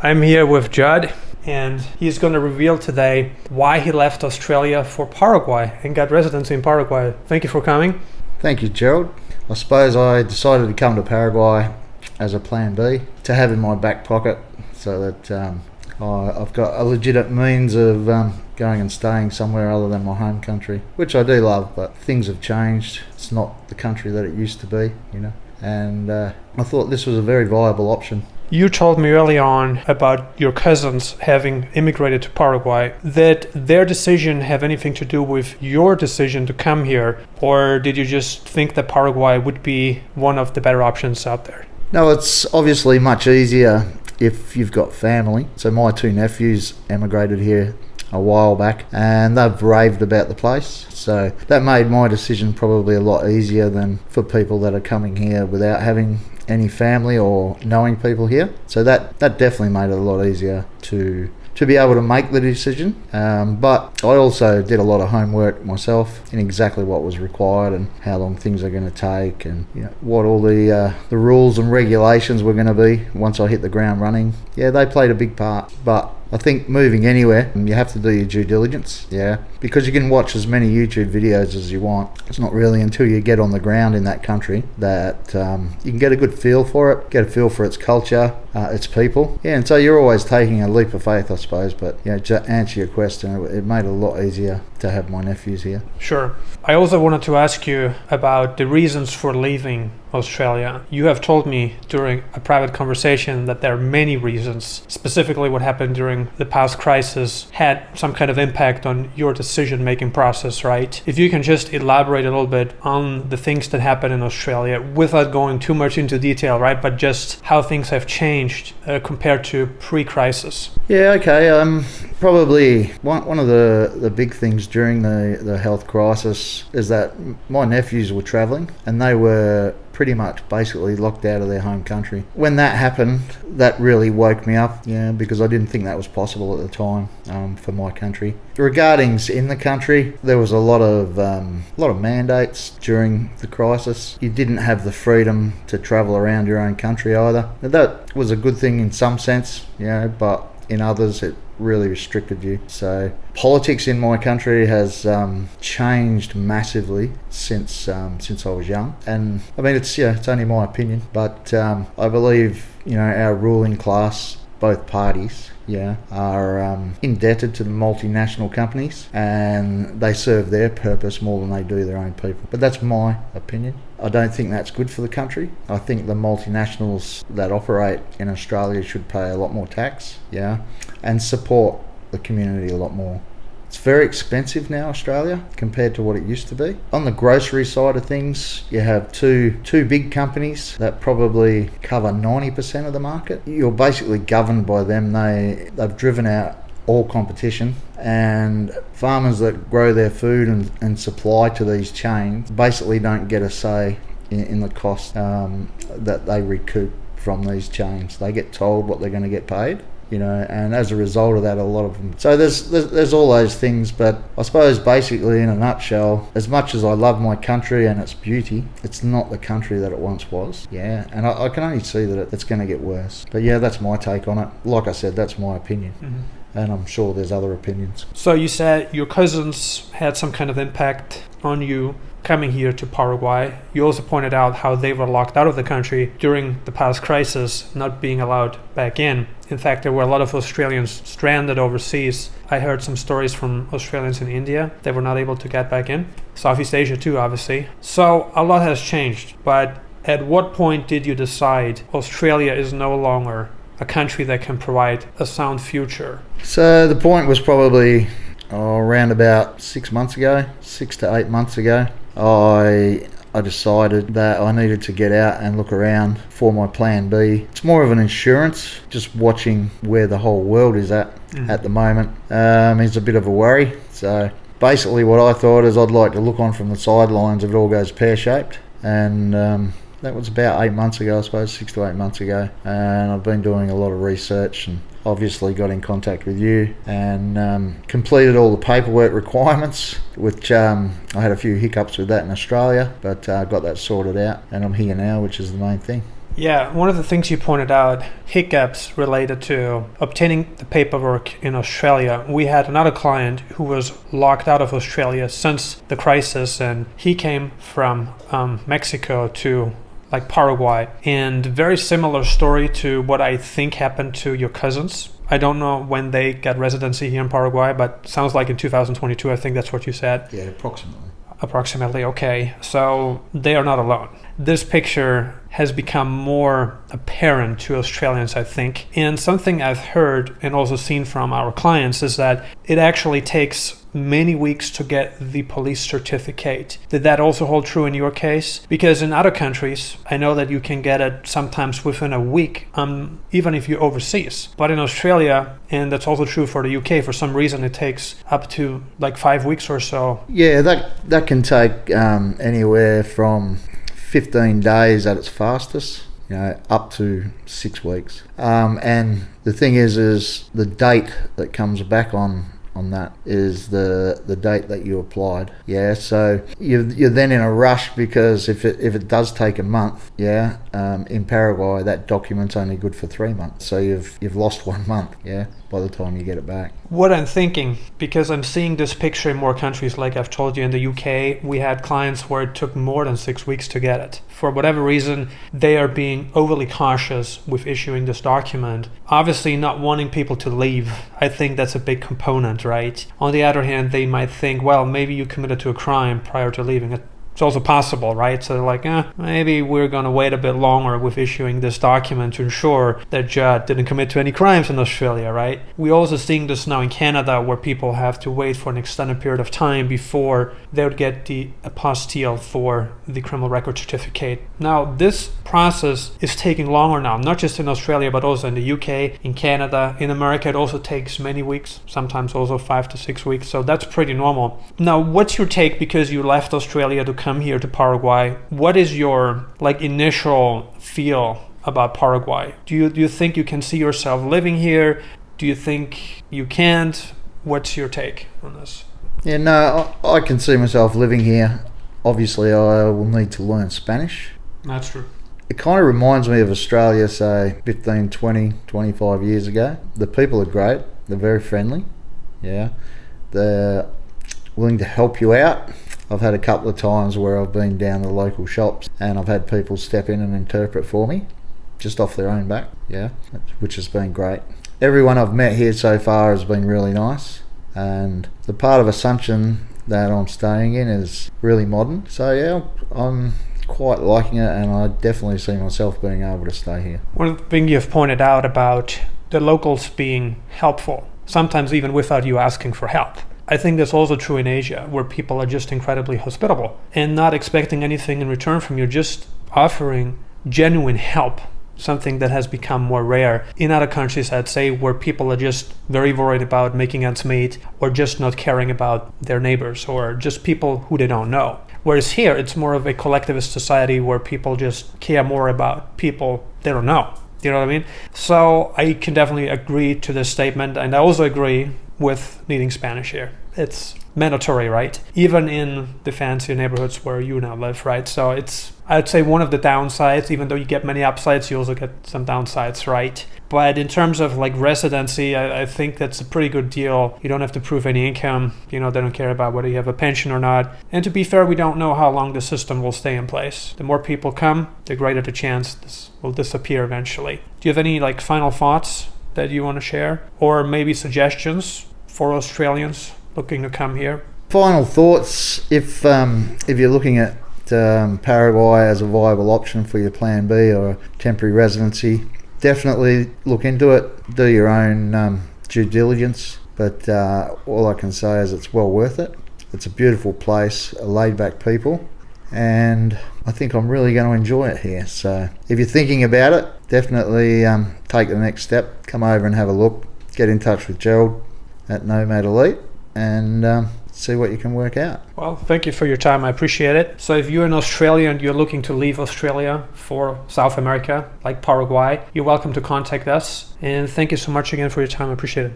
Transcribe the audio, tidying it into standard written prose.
I'm here with Judd, and he's going to reveal today why he left Australia for Paraguay and got residency in Paraguay. Thank you for coming. Thank you, Gerald. I suppose I decided to come to Paraguay as a plan B to have in my back pocket so that I've got a legitimate means of going and staying somewhere other than my home country, which I do love, but things have changed. It's not the country that it used to be, and I thought this was a very viable option. You told me early on about your cousins having immigrated to Paraguay. Did their decision have anything to do with your decision to come here, or did you just think that Paraguay would be one of the better options out there? No, it's obviously much easier if you've got family. So my two nephews emigrated here a while back and they've raved about the place, so that made my decision probably a lot easier than for people that are coming here without having any family or knowing people here. So that definitely made it a lot easier to be able to make the decision, but I also did a lot of homework myself in exactly what was required and how long things are going to take, and what all the rules and regulations were going to be once I hit the ground running. Yeah, they played a big part, but I think moving anywhere, you have to do your due diligence, because you can watch as many YouTube videos as you want. It's not really until you get on the ground in that country that you can get a good feel for it, get a feel for its culture, its people. And so you're always taking a leap of faith, I suppose, but to answer your question, it made it a lot easier to have my nephews here. Sure. I also wanted to ask you about the reasons for leaving Australia. You have told me during a private conversation that there are many reasons. Specifically, what happened during the past crisis had some kind of impact on your decision-making process, right? If you can just elaborate a little bit on the things that happened in Australia without going too much into detail, right? But just how things have changed compared to pre-crisis. Yeah, okay. Probably one of the big things during the health crisis is that my nephews were travelling and they were pretty much basically locked out of their home country. When that happened, that really woke me up, because I didn't think that was possible at the time for my country. Regarding in the country, there was a lot of mandates during the crisis. You didn't have the freedom to travel around your own country either. Now, that was a good thing in some sense, but in others it really restricted you. So politics in my country has changed massively since I was young, and I mean it's only my opinion, but I believe our ruling class, both parties, are indebted to the multinational companies, and they serve their purpose more than they do their own people. But that's my opinion. I don't think that's good for the country. I think the multinationals that operate in Australia should pay a lot more tax, and support the community a lot more. It's very expensive now, Australia, compared to what it used to be. On the grocery side of things, you have two big companies that probably cover 90% of the market. You're basically governed by them. They've driven out all competition, and farmers that grow their food and supply to these chains basically don't get a say in the cost that they recoup from these chains. They get told what they're going to get paid, and as a result of that, a lot of them. So there's all those things, but I suppose basically in a nutshell, as much as I love my country and its beauty, it's not the country that it once was. And I can only see that it's going to get worse. But that's my take on it. Like I said, that's my opinion. Mm-hmm. And I'm sure there's other opinions. So you said your cousins had some kind of impact on you coming here to Paraguay. You also pointed out how they were locked out of the country during the past crisis, not being allowed back in. In fact, there were a lot of Australians stranded overseas. I heard some stories from Australians in India. They were not able to get back in. Southeast Asia too, obviously. So a lot has changed. But at what point did you decide Australia is no longer a country that can provide a sound future? So the point was probably around about 6 to 8 months ago. I decided that I needed to get out and look around for my plan B. It's more of an insurance, just watching where the whole world is at the moment. It's a bit of a worry. So basically what I thought is I'd like to look on from the sidelines if it all goes pear-shaped, and that was about 8 months ago, I suppose, 6 to 8 months ago. And I've been doing a lot of research and obviously got in contact with you and completed all the paperwork requirements, which I had a few hiccups with that in Australia, but got that sorted out and I'm here now, which is the main thing. Yeah, one of the things you pointed out, hiccups related to obtaining the paperwork in Australia. We had another client who was locked out of Australia since the crisis, and he came from Mexico to like Paraguay, and very similar story to what I think happened to your cousins. I don't know when they got residency here in Paraguay, but sounds like in 2022, I think that's what you said. Yeah, approximately. Approximately, okay. So they are not alone. This picture has become more apparent to Australians, I think. And something I've heard and also seen from our clients is that it actually takes many weeks to get the police certificate. Did that also hold true in your case? Because in other countries, I know that you can get it sometimes within a week, even if you're overseas. But in Australia, and that's also true for the UK, for some reason it takes up to like 5 weeks or so. Yeah, that can take anywhere from 15 days at its fastest, up to 6 weeks. And the thing is the date that comes back on that is the date that you applied. Yeah, so you're then in a rush, because if it does take a month, in Paraguay that document's only good for 3 months. So you've lost 1 month, by the time you get it back. What I'm thinking, because I'm seeing this picture in more countries, like I've told you, in the UK, we had clients where it took more than 6 weeks to get it. For whatever reason, they are being overly cautious with issuing this document. Obviously not wanting people to leave. I think that's a big component, right? On the other hand, they might think, well, maybe you committed to a crime prior to leaving. It's also possible, right? So they're like, maybe we're going to wait a bit longer with issuing this document to ensure that Judd didn't commit to any crimes in Australia, right? We're also seeing this now in Canada, where people have to wait for an extended period of time before they would get the apostille for the criminal record certificate. Now, this process is taking longer now, not just in Australia, but also in the UK, in Canada. In America, it also takes many weeks, sometimes also 5 to 6 weeks. So that's pretty normal. Now, what's your take, because you left Australia to come here to Paraguay? What is your initial feel about Paraguay? Do you think you can see yourself living here? Do you think you can't? What's your take on this? Yeah, no, I can see myself living here. Obviously, I will need to learn Spanish. That's true. It kind of reminds me of Australia, say 15, 20, 25 years ago. The people are great. They're very friendly. Yeah. They're willing to help you out. I've had a couple of times where I've been down to local shops and I've had people step in and interpret for me, just off their own back, which has been great. Everyone I've met here so far has been really nice, and the part of Assumption that I'm staying in is really modern. So I'm quite liking it, and I definitely see myself being able to stay here. One thing you've pointed out about the locals being helpful, sometimes even without you asking for help. I think that's also true in Asia, where people are just incredibly hospitable and not expecting anything in return from you, just offering genuine help, something that has become more rare. In other countries, I'd say, where people are just very worried about making ends meet, or just not caring about their neighbors, or just people who they don't know. Whereas here, it's more of a collectivist society where people just care more about people they don't know. You know what I mean? So I can definitely agree to this statement, and I also agree with needing Spanish here. It's mandatory, right? Even in the fancier neighborhoods where you now live, right? So it's, I'd say, one of the downsides. Even though you get many upsides, you also get some downsides, right? But in terms of residency, I think that's a pretty good deal. You don't have to prove any income. They don't care about whether you have a pension or not. And to be fair, we don't know how long the system will stay in place. The more people come, the greater the chance this will disappear eventually. Do you have any final thoughts that you want to share? Or maybe suggestions for Australians looking to come here? Final thoughts, if you're looking at Paraguay as a viable option for your plan B or a temporary residency, definitely look into it, do your own due diligence, but all I can say is it's well worth it. It's a beautiful place, laid back people, and I think I'm really going to enjoy it here. So if you're thinking about it, definitely take the next step, come over and have a look, get in touch with Gerald at Nomad Elite, and see what you can work out. Well, thank you for your time. I appreciate it. So if you're in Australia and you're looking to leave Australia for South America, like Paraguay, you're welcome to contact us. And thank you so much again for your time. I appreciate it.